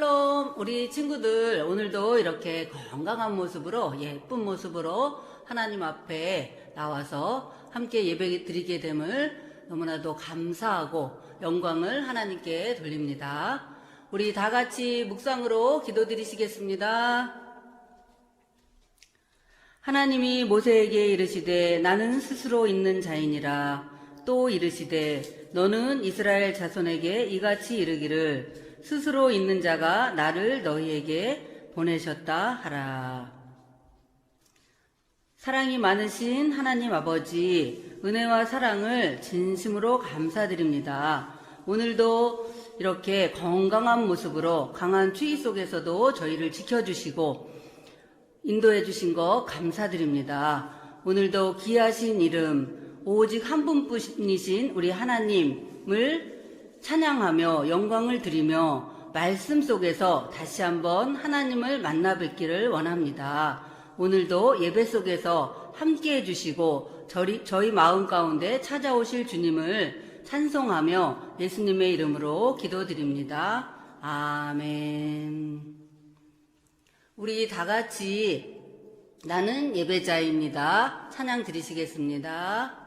샬롬, 우리 친구들 오늘도 이렇게 건강한 모습으로 예쁜 모습으로 하나님 앞에 나와서 함께 예배 드리게 됨을 너무나도 감사하고 영광을 하나님께 돌립니다. 우리 다 같이 묵상으로 기도드리시겠습니다. 하나님이 모세에게 이르시되 나는 스스로 있는 자이니라. 또 이르시되 너는 이스라엘 자손에게 이같이 이르기를 스스로 있는 자가 나를 너희에게 보내셨다 하라. 사랑이 많으신 하나님 아버지, 은혜와 사랑을 진심으로 감사드립니다. 오늘도 이렇게 건강한 모습으로 강한 추위 속에서도 저희를 지켜주시고 인도해 주신 것 감사드립니다. 오늘도 귀하신 이름, 오직 한 분뿐이신 우리 하나님을 찬양하며 영광을 드리며 말씀 속에서 다시 한번 하나님을 만나 뵙기를 원합니다. 오늘도 예배 속에서 함께 해주시고 저희 마음 가운데 찾아오실 주님을 찬송하며 예수님의 이름으로 기도드립니다. 아멘. 우리 다 같이 나는 예배자입니다. 찬양 드리시겠습니다.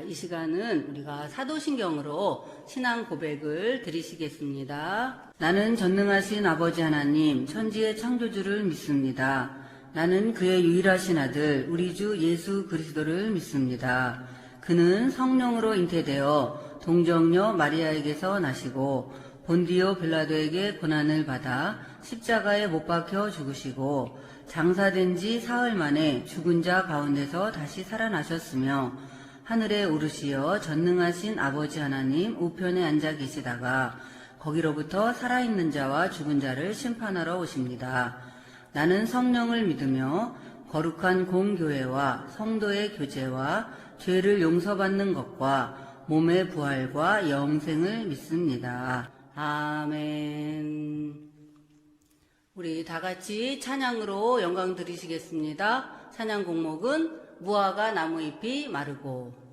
이 시간은 우리가 사도신경으로 신앙 고백을 드리시겠습니다. 나는 전능하신 아버지 하나님, 천지의 창조주를 믿습니다. 나는 그의 유일하신 아들, 우리 주 예수 그리스도를 믿습니다. 그는 성령으로 잉태되어 동정녀 마리아에게서 나시고 본디오 빌라도에게 고난을 받아 십자가에 못 박혀 죽으시고 장사된 지 사흘 만에 죽은 자 가운데서 다시 살아나셨으며 하늘에 오르시어 전능하신 아버지 하나님 우편에 앉아 계시다가 거기로부터 살아있는 자와 죽은 자를 심판하러 오십니다. 나는 성령을 믿으며 거룩한 공교회와 성도의 교제와 죄를 용서받는 것과 몸의 부활과 영생을 믿습니다. 아멘. 우리 다 같이 찬양으로 영광 드리시겠습니다. 찬양 곡목은 무화과 나무잎이 마르고.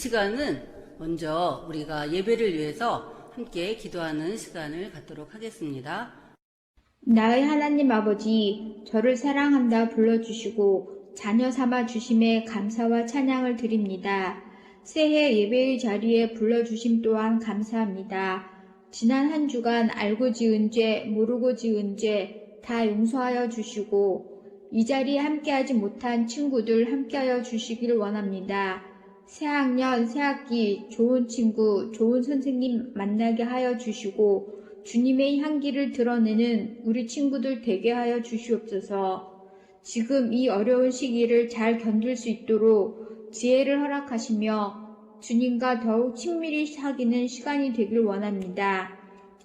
시간은 먼저 우리가 예배를 위해서 함께 기도하는 시간을 갖도록 하겠습니다. 나의 하나님 아버지, 저를 사랑한다 불러주시고 자녀 삼아 주심에 감사와 찬양을 드립니다. 새해 예배의 자리에 불러주심 또한 감사합니다. 지난 한 주간 알고 지은 죄, 모르고 지은 죄 다 용서하여 주시고 이 자리에 함께하지 못한 친구들 함께하여 주시길 원합니다. 새학년, 새학기 좋은 친구, 좋은 선생님 만나게 하여 주시고 주님의 향기를 드러내는 우리 친구들 되게 하여 주시옵소서. 지금 이 어려운 시기를 잘 견딜 수 있도록 지혜를 허락하시며 주님과 더욱 친밀히 사귀는 시간이 되길 원합니다.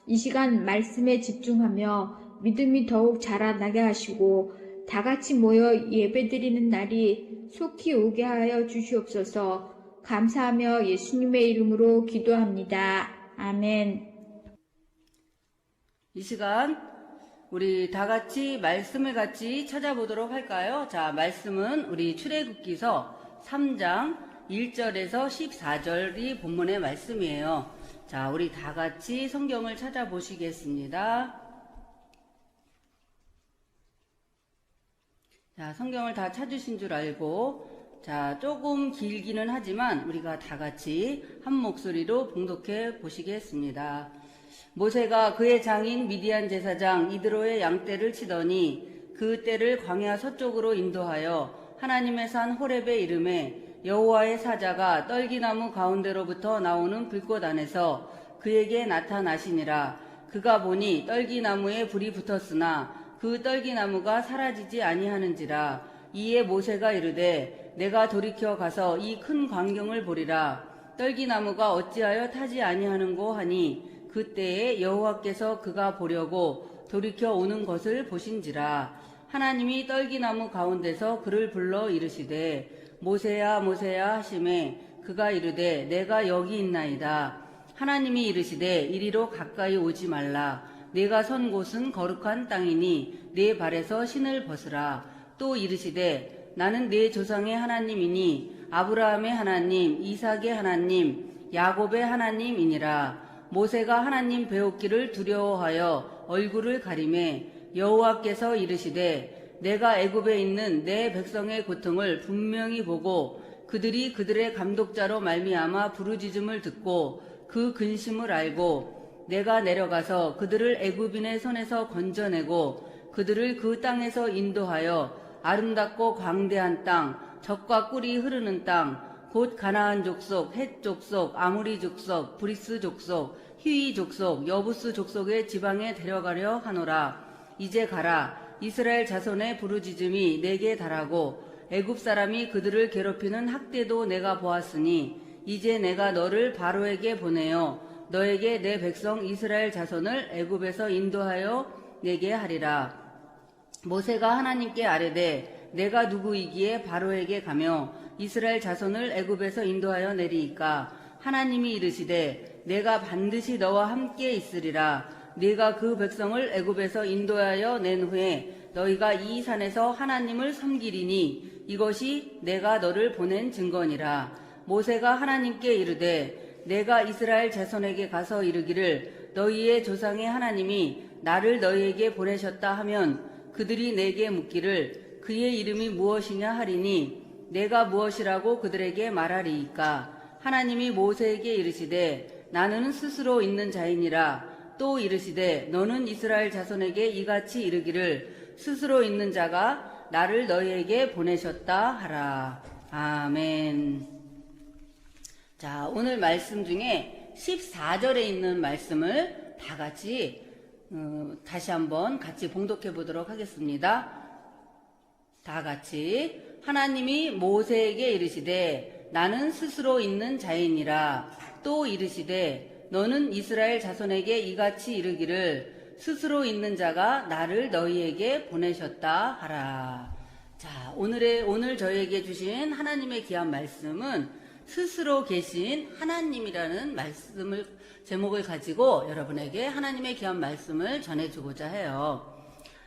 이 시간 말씀에 집중하며 믿음이 더욱 자라나게 하시고 다 같이 모여 예배드리는 날이 속히 오게 하여 주시옵소서. 감사하며 예수님의 이름으로 기도합니다. 아멘. 이 시간 우리 다 같이 말씀을 같이 찾아보도록 할까요? 자, 말씀은 우리 출애굽기서 3장 1절에서 14절이 본문의 말씀이에요. 자, 우리 다 같이 성경을 찾아보시겠습니다. 자, 성경을 다 찾으신 줄 알고, 자, 조금 길기는 하지만 우리가 다 같이 한 목소리로 봉독해 보시겠습니다. 모세가 그의 장인 미디안 제사장 이드로의 양떼를 치더니 그 떼를 광야 서쪽으로 인도하여 하나님의 산 호렙에 이르매 여호와의 사자가 떨기나무 가운데로부터 나오는 불꽃 안에서 그에게 나타나시니라. 그가 보니 떨기나무에 불이 붙었으나 그 떨기나무가 사라지지 아니하는지라. 이에 모세가 이르되 내가 돌이켜 가서 이 큰 광경을 보리라. 떨기나무가 어찌하여 타지 아니하는고 하니 그때에 여호와께서 그가 보려고 돌이켜 오는 것을 보신지라. 하나님이 떨기나무 가운데서 그를 불러 이르시되 모세야 모세야 하시매 그가 이르되 내가 여기 있나이다. 하나님이 이르시되 이리로 가까이 오지 말라. 내가 선 곳은 거룩한 땅이니 내 발에서 신을 벗으라. 또 이르시되 나는 내 조상의 하나님이니 아브라함의 하나님, 이삭의 하나님, 야곱의 하나님이니라. 모세가 하나님 배웠기를 두려워하여 얼굴을 가리매 여호와께서 이르시되 내가 애굽에 있는 내 백성의 고통을 분명히 보고 그들이 그들의 감독자로 말미암아 부르짖음을 듣고 그 근심을 알고 내가 내려가서 그들을 애굽인의 손에서 건져내고 그들을 그 땅에서 인도하여 아름답고 광대한 땅, 젖과 꿀이 흐르는 땅, 곧 가나안 족속, 헷 족속, 아무리 족속, 브리스 족속, 히위 족속, 여부스 족속의 지방에 데려가려 하노라. 이제 가라. 이스라엘 자손의 부르짖음이 내게 달하고 애굽 사람이 그들을 괴롭히는 학대도 내가 보았으니 이제 내가 너를 바로에게 보내어 너에게 내 백성 이스라엘 자손을 애굽에서 인도하여 내게 하리라. 모세가 하나님께 아뢰되 내가 누구이기에 바로에게 가며 이스라엘 자손을 애굽에서 인도하여 내리이까. 하나님이 이르시되 내가 반드시 너와 함께 있으리라. 네가 그 백성을 애굽에서 인도하여 낸 후에 너희가 이 산에서 하나님을 섬기리니 이것이 내가 너를 보낸 증거니라. 모세가 하나님께 이르되 내가 이스라엘 자손에게 가서 이르기를 너희의 조상의 하나님이 나를 너희에게 보내셨다 하면 그들이 내게 묻기를 그의 이름이 무엇이냐 하리니 내가 무엇이라고 그들에게 말하리이까. 하나님이 모세에게 이르시되 나는 스스로 있는 자이니라. 또 이르시되 너는 이스라엘 자손에게 이같이 이르기를 스스로 있는 자가 나를 너희에게 보내셨다 하라. 아멘. 자, 오늘 말씀 중에 14절에 있는 말씀을 다 같이 다시 한번 같이 봉독해 보도록 하겠습니다. 다 같이. 하나님이 모세에게 이르시되 나는 스스로 있는 자이니라. 또 이르시되 너는 이스라엘 자손에게 이같이 이르기를 스스로 있는 자가 나를 너희에게 보내셨다 하라. 자, 오늘 저희에게 주신 하나님의 귀한 말씀은 스스로 계신 하나님이라는 말씀을 제목을 가지고 여러분에게 하나님의 귀한 말씀을 전해주고자 해요.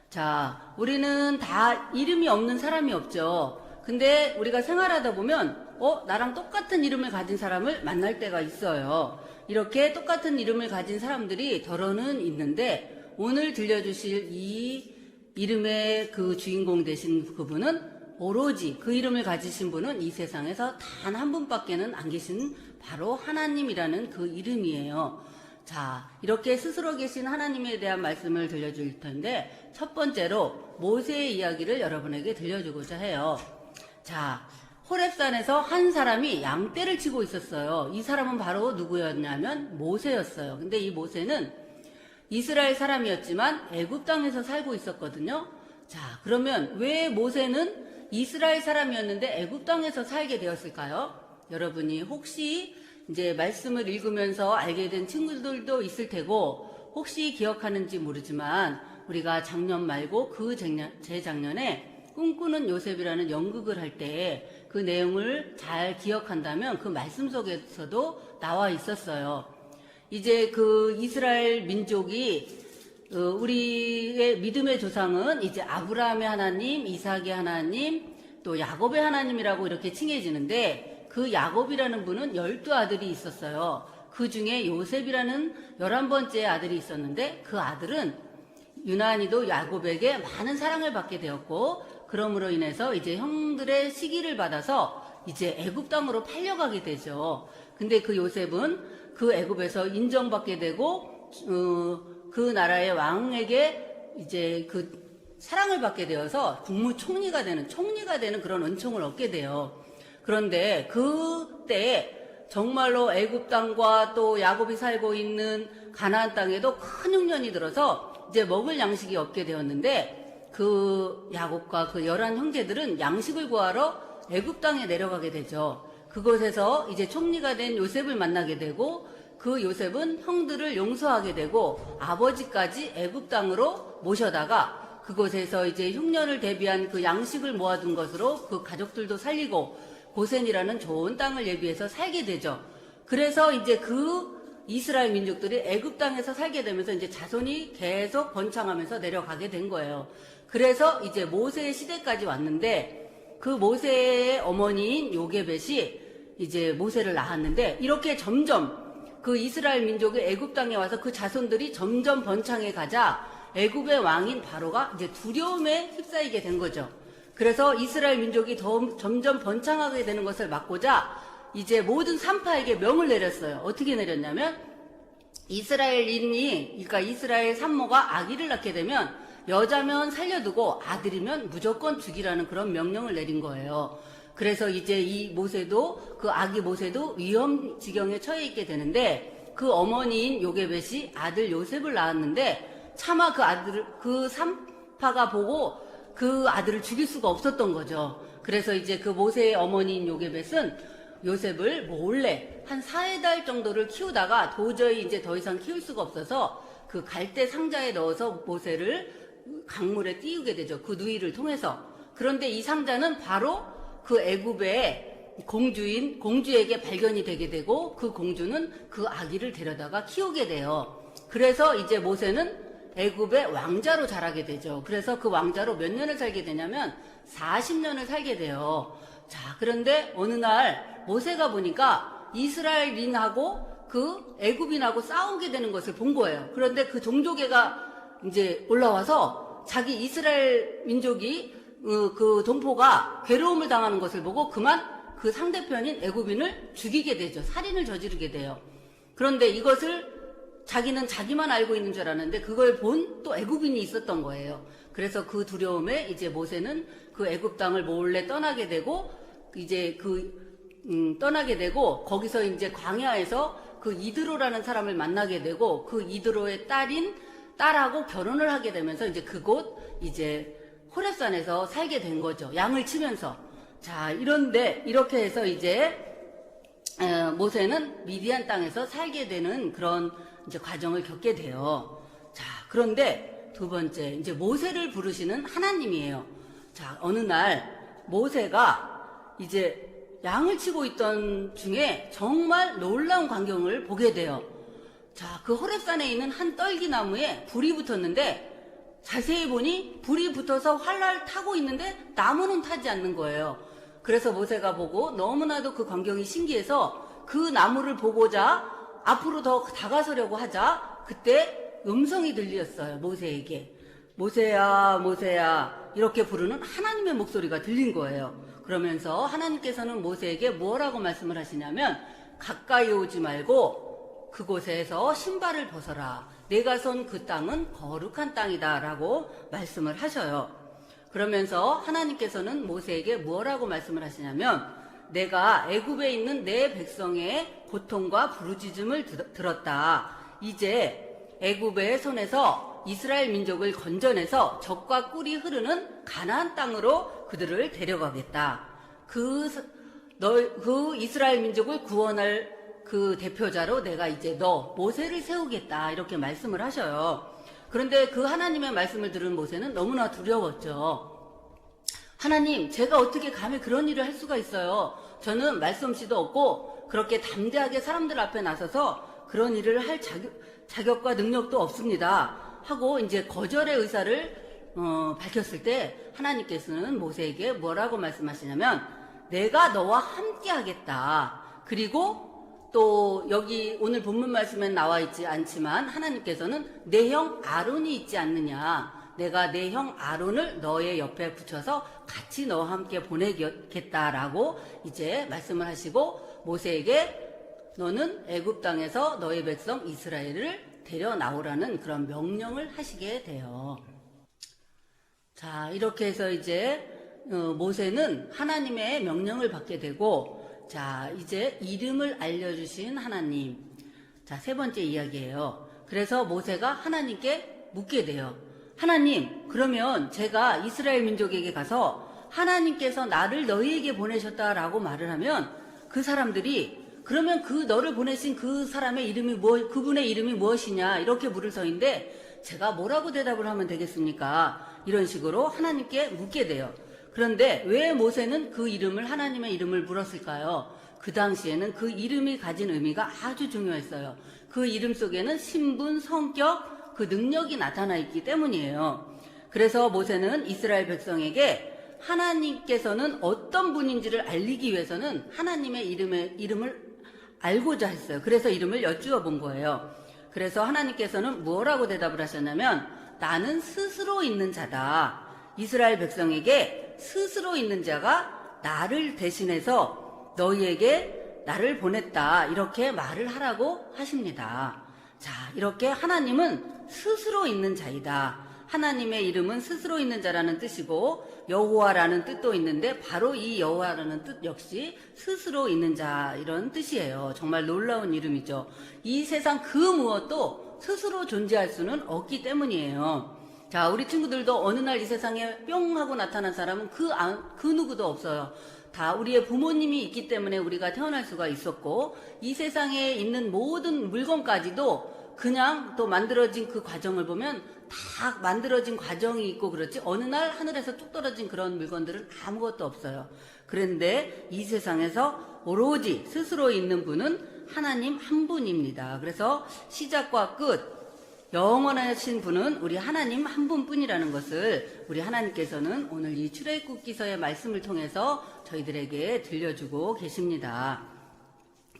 자, 우리는 다 이름이 없는 사람이 없죠. 근데 우리가 생활하다 보면 나랑 똑같은 이름을 가진 사람을 만날 때가 있어요. 이렇게 똑같은 이름을 가진 사람들이 더러는 있는데 오늘 들려주실 이 이름의 그 주인공 되신 그분은 오로지 그 이름을 가지신 분은 이 세상에서 단 한 분밖에는 안 계신 바로 하나님이라는 그 이름이에요. 자, 이렇게 스스로 계신 하나님에 대한 말씀을 들려줄 텐데 첫 번째로 모세의 이야기를 여러분에게 들려주고자 해요. 자, 호렙산에서 한 사람이 양떼를 치고 있었어요. 이 사람은 바로 누구였냐면 모세였어요. 근데 이 모세는 이스라엘 사람이었지만 애굽 땅에서 살고 있었거든요. 자, 그러면 왜 모세는 이스라엘 사람이었는데 애굽 땅에서 살게 되었을까요? 여러분이 혹시 이제 말씀을 읽으면서 알게 된 친구들도 있을 테고 혹시 기억하는지 모르지만 우리가 작년 말고 그 재작년에 꿈꾸는 요셉이라는 연극을 할 때 그 내용을 잘 기억한다면 그 말씀 속에서도 나와 있었어요. 이제 그 이스라엘 민족이 우리의 믿음의 조상은 이제 아브라함의 하나님, 이삭의 하나님, 또 야곱의 하나님이라고 이렇게 칭해지는데 그 야곱이라는 분은 12아들이 있었어요. 그 중에 요셉이라는 11번째 아들이 있었는데 그 아들은 유난히도 야곱에게 많은 사랑을 받게 되었고 그러므로 인해서 이제 형들의 시기를 받아서 이제 애굽 땅으로 팔려가게 되죠. 근데 그 요셉은 그 애굽에서 인정받게 되고 그 나라의 왕에게 이제 그 사랑을 받게 되어서 국무총리가 되는 그런 은총을 얻게 돼요. 그런데 그때 정말로 애굽 땅과 또 야곱이 살고 있는 가나안 땅에도 큰 흉년이 들어서 이제 먹을 양식이 없게 되었는데 그 야곱과 그 11 형제들은 양식을 구하러 애굽 땅에 내려가게 되죠. 그곳에서 이제 총리가 된 요셉을 만나게 되고 그 요셉은 형들을 용서하게 되고 아버지까지 애굽 땅으로 모셔다가 그곳에서 이제 흉년을 대비한 그 양식을 모아둔 것으로 그 가족들도 살리고 고센이라는 좋은 땅을 예비해서 살게 되죠. 그래서 이제 그 이스라엘 민족들이 애굽 땅에서 살게 되면서 이제 자손이 계속 번창하면서 내려가게 된 거예요. 그래서 이제 모세의 시대까지 왔는데 그 모세의 어머니인 요게벳이 이제 모세를 낳았는데 이렇게 점점 그 이스라엘 민족이 애굽 땅에 와서 그 자손들이 점점 번창해 가자 애굽의 왕인 바로가 이제 두려움에 휩싸이게 된 거죠. 그래서 이스라엘 민족이 점점 번창하게 되는 것을 막고자 이제 모든 산파에게 명을 내렸어요. 어떻게 내렸냐면 이스라엘인이 그러니까 이스라엘 산모가 아기를 낳게 되면 여자면 살려두고 아들이면 무조건 죽이라는 그런 명령을 내린 거예요. 그래서 이제 이 모세도 그 아기 모세도 위험 지경에 처해 있게 되는데 그 어머니인 요게벳이 아들 요셉을 낳았는데 차마 그 산파가 보고 그 아들을 죽일 수가 없었던 거죠. 그래서 이제 그 모세의 어머니인 요게벳은 요셉을 몰래 한 4달 정도를 키우다가 도저히 이제 더 이상 키울 수가 없어서 그 갈대 상자에 넣어서 모세를 강물에 띄우게 되죠. 그 누이를 통해서. 그런데 이 상자는 바로 그 애굽의 공주에게 발견이 되게 되고 그 공주는 그 아기를 데려다가 키우게 돼요. 그래서 이제 모세는 애굽의 왕자로 자라게 되죠. 그래서 그 왕자로 몇 년을 살게 되냐면 40년을 살게 돼요. 자, 그런데 어느 날 모세가 보니까 이스라엘인하고 그 애굽인하고 싸우게 되는 것을 본 거예요. 그런데 그 종족애가 이제 올라와서 자기 이스라엘 민족이 그 동포가 괴로움을 당하는 것을 보고 그만 그 상대편인 애굽인을 죽이게 되죠. 살인을 저지르게 돼요. 그런데 이것을 자기는 자기만 알고 있는 줄 알았는데 그걸 본 또 애굽인이 있었던 거예요. 그래서 그 두려움에 이제 모세는 그 애굽 땅을 몰래 떠나게 되고 이제 떠나게 되고 거기서 이제 광야에서 그 이드로라는 사람을 만나게 되고 그 이드로의 딸하고 결혼을 하게 되면서 이제 그곳 이제 호렙산에서 살게 된 거죠. 양을 치면서. 자, 이런데 이렇게 해서 이제 모세는 미디안 땅에서 살게 되는 그런 이제 과정을 겪게 돼요. 자, 그런데 두 번째 이제 모세를 부르시는 하나님이에요. 자, 어느 날 모세가 이제 양을 치고 있던 중에 정말 놀라운 광경을 보게 돼요. 자, 그 호렙산에 있는 한 떨기나무에 불이 붙었는데 자세히 보니 불이 붙어서 활활 타고 있는데 나무는 타지 않는 거예요. 그래서 모세가 보고 너무나도 그 광경이 신기해서 그 나무를 보고자 앞으로 더 다가서려고 하자 그때 음성이 들렸어요. 모세에게. 모세야, 모세야 이렇게 부르는 하나님의 목소리가 들린 거예요. 그러면서 하나님께서는 모세에게 뭐라고 말씀을 하시냐면 가까이 오지 말고 그곳에서 신발을 벗어라. 내가 선 그 땅은 거룩한 땅이다 라고 말씀을 하셔요. 그러면서 하나님께서는 모세에게 뭐라고 말씀을 하시냐면 내가 애굽에 있는 내 백성의 고통과 부르짖음을 들었다. 이제 애굽의 손에서 이스라엘 민족을 건져내서 젖과 꿀이 흐르는 가나안 땅으로 그들을 데려가겠다. 그 이스라엘 민족을 구원할 그 대표자로 내가 이제 너 모세를 세우겠다 이렇게 말씀을 하셔요. 그런데 그 하나님의 말씀을 들은 모세는 너무나 두려웠죠. 하나님, 제가 어떻게 감히 그런 일을 할 수가 있어요. 저는 말솜씨도 없고 그렇게 담대하게 사람들 앞에 나서서 그런 일을 할 자격과 능력도 없습니다. 하고 이제 거절의 의사를 밝혔을 때 하나님께서는 모세에게 뭐라고 말씀하시냐면 내가 너와 함께 하겠다. 그리고 또 여기 오늘 본문 말씀에 나와 있지 않지만 하나님께서는 내 형 아론이 있지 않느냐. 내가 내 형 아론을 너의 옆에 붙여서 같이 너와 함께 보내겠다라고 이제 말씀을 하시고 모세에게 너는 애굽 땅에서 너의 백성 이스라엘을 데려 나오라는 그런 명령을 하시게 돼요. 자, 이렇게 해서 이제 모세는 하나님의 명령을 받게 되고 자, 이제 이름을 알려주신 하나님. 자, 세 번째 이야기예요. 그래서 모세가 하나님께 묻게 돼요. 하나님, 그러면 제가 이스라엘 민족에게 가서 하나님께서 나를 너희에게 보내셨다라고 말을 하면 그 사람들이 그러면 그 너를 보내신 그 사람의 이름이 그분의 이름이 무엇이냐 이렇게 물을 터인데 제가 뭐라고 대답을 하면 되겠습니까? 이런 식으로 하나님께 묻게 돼요. 그런데 왜 모세는 그 이름을 하나님의 이름을 물었을까요? 그 당시에는 그 이름이 가진 의미가 아주 중요했어요. 그 이름 속에는 신분, 성격, 그 능력이 나타나 있기 때문이에요. 그래서 모세는 이스라엘 백성에게 하나님께서는 어떤 분인지를 알리기 위해서는 하나님의 이름을 알고자 했어요. 그래서 이름을 여쭈어 본 거예요. 그래서 하나님께서는 뭐라고 대답을 하셨냐면 나는 스스로 있는 자다. 이스라엘 백성에게 스스로 있는 자가 나를 대신해서 너희에게 나를 보냈다. 이렇게 말을 하라고 하십니다. 자, 이렇게 하나님은 스스로 있는 자이다. 하나님의 이름은 스스로 있는 자라는 뜻이고 여호와라는 뜻도 있는데 바로 이 여호와라는 뜻 역시 스스로 있는 자 이런 뜻이에요. 정말 놀라운 이름이죠. 이 세상 그 무엇도 스스로 존재할 수는 없기 때문이에요. 자, 우리 친구들도 어느 날 이 세상에 뿅 하고 나타난 사람은 그 누구도 없어요. 다 우리의 부모님이 있기 때문에 우리가 태어날 수가 있었고 이 세상에 있는 모든 물건까지도 그냥 또 만들어진 그 과정을 보면 다 만들어진 과정이 있고 그렇지 어느 날 하늘에서 뚝 떨어진 그런 물건들은 아무것도 없어요. 그런데 이 세상에서 오로지 스스로 있는 분은 하나님 한 분입니다. 그래서 시작과 끝 영원하신 분은 우리 하나님 한 분뿐이라는 것을 우리 하나님께서는 오늘 이 출애굽기서의 말씀을 통해서 저희들에게 들려주고 계십니다.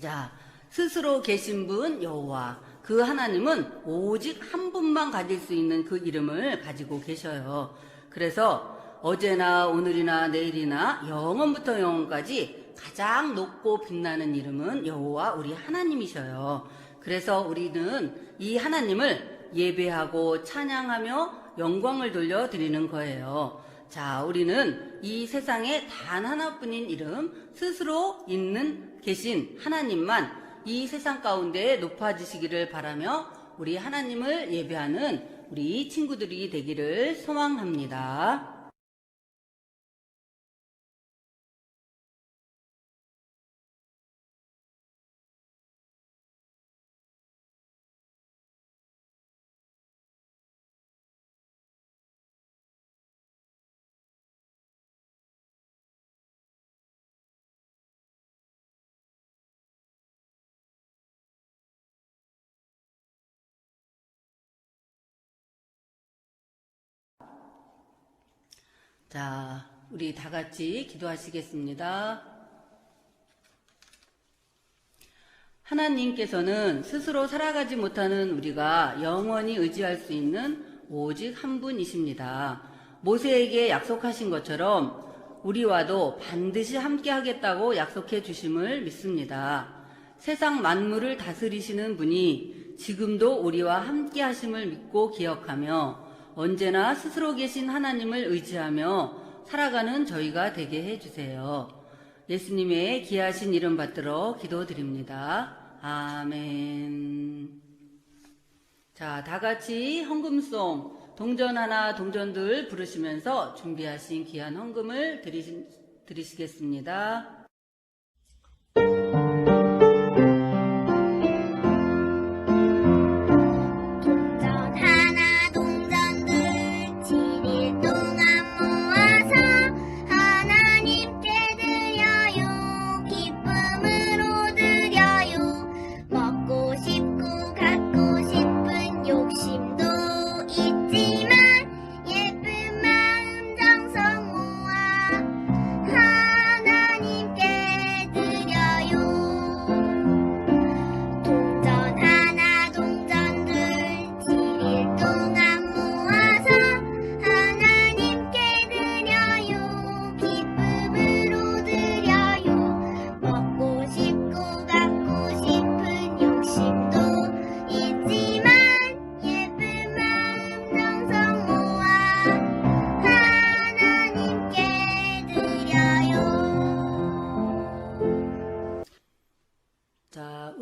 자, 스스로 계신 분 여호와 그 하나님은 오직 한 분만 가질 수 있는 그 이름을 가지고 계셔요. 그래서 어제나 오늘이나 내일이나 영원부터 영원까지 가장 높고 빛나는 이름은 여호와 우리 하나님이셔요. 그래서 우리는 이 하나님을 예배하고 찬양하며 영광을 돌려드리는 거예요. 자, 우리는 이 세상에 단 하나뿐인 이름 스스로 있는 계신 하나님만 이 세상 가운데 높아지시기를 바라며 우리 하나님을 예배하는 우리 친구들이 되기를 소망합니다. 자, 우리 다 같이 기도하시겠습니다. 하나님께서는 스스로 살아가지 못하는 우리가 영원히 의지할 수 있는 오직 한 분이십니다. 모세에게 약속하신 것처럼 우리와도 반드시 함께 하겠다고 약속해 주심을 믿습니다. 세상 만물을 다스리시는 분이 지금도 우리와 함께 하심을 믿고 기억하며 언제나 스스로 계신 하나님을 의지하며 살아가는 저희가 되게 해주세요. 예수님의 귀하신 이름 받들어 기도드립니다. 아멘. 자, 다 같이 헌금송 동전 하나 동전들 부르시면서 준비하신 귀한 헌금을 드리시겠습니다.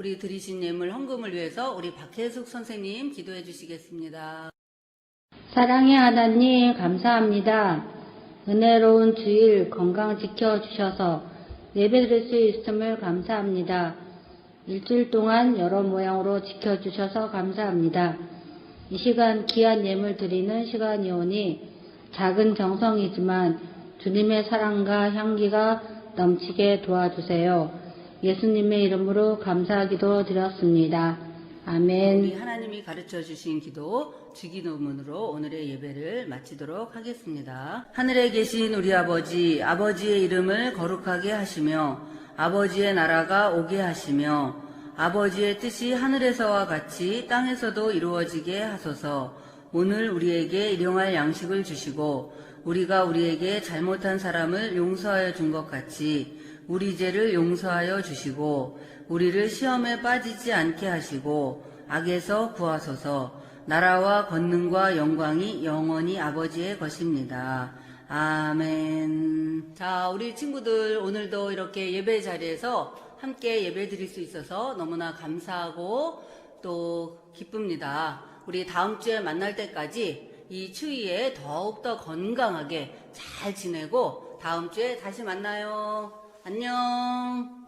우리 드리신 예물 헌금을 위해서 우리 박혜숙 선생님 기도해 주시겠습니다. 사랑의 하나님 감사합니다. 은혜로운 주일 건강 지켜주셔서 예배드릴 수 있음을 감사합니다. 일주일 동안 여러 모양으로 지켜주셔서 감사합니다. 이 시간 귀한 예물 드리는 시간이 오니 작은 정성이지만 주님의 사랑과 향기가 넘치게 도와주세요. 예수님의 이름으로 감사기도 드렸습니다. 아멘. 우리 하나님이 가르쳐 주신 기도 주기도문으로 오늘의 예배를 마치도록 하겠습니다. 하늘에 계신 우리 아버지, 아버지의 이름을 거룩하게 하시며 아버지의 나라가 오게 하시며 아버지의 뜻이 하늘에서와 같이 땅에서도 이루어지게 하소서. 오늘 우리에게 일용할 양식을 주시고 우리가 우리에게 잘못한 사람을 용서하여 준 것 같이 우리 죄를 용서하여 주시고 우리를 시험에 빠지지 않게 하시고 악에서 구하소서. 나라와 권능과 영광이 영원히 아버지의 것입니다. 아멘. 자, 우리 친구들 오늘도 이렇게 예배 자리에서 함께 예배 드릴 수 있어서 너무나 감사하고 또 기쁩니다. 우리 다음 주에 만날 때까지 이 추위에 더욱더 건강하게 잘 지내고 다음 주에 다시 만나요. 안녕.